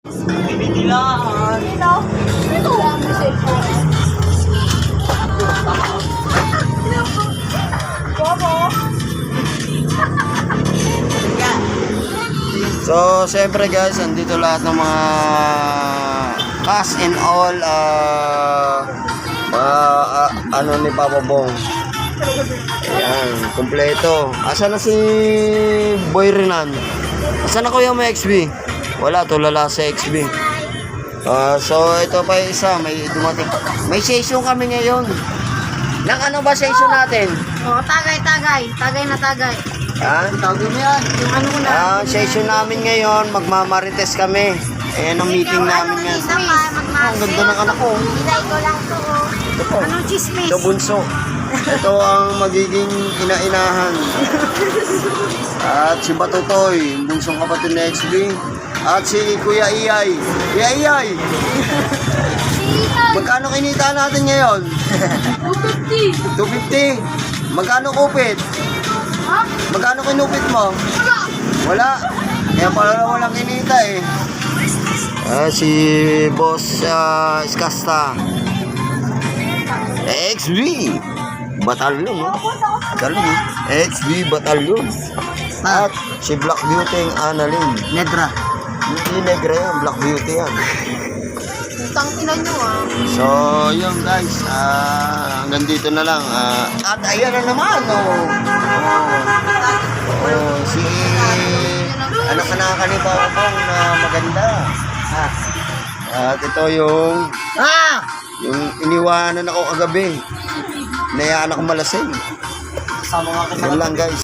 Binilaan. Ito. So, siyempre guys, andito lahat ng mga cast and all ano ni Papa Bong. Ayan, kumpleto. Asa na si Boy Renan? Asa na Kuya mo XB? Wala, tulala sa XB. So, ito pa yung isa, may dumating. May session kami ngayon. Nang ano ba session natin? Oh, tagay. Tagay na tagay. Ha? Tawagin mo yan. Yung ano ko na. Session namin ngayon, magmamarites kami. Ayan ang meeting namin ngayon. Ang ganda ng anak ko. Hilay ko lang to. Ito po. Anong chismis? Ito bunso. Ito ang magiging ina-inahan. At si Batutoy, yung bunsong kapatid na XB. At si Kuya Iyay. Kuya Iyay! Magkano kinita natin ngayon? 250. 250. Magkano kupit? Ha? Magkano kinupit mo? Wala. Kaya pala walang kinita eh. Si Boss Iskasta. XB Batalyon, no? Galing, XB Batalyon. At si Black Beauty ang Annalyn. Nedra. Hindi negra yan, Black Beauty yan. Utang ina nyo So, yun guys, hanggang dito na lang. At ayan na naman, si anak-anak ni Papa Bong na maganda. At ito yung iniwanan ako kagabi. Nayaan ako malasing. Kasama nga kita. Yun lang guys.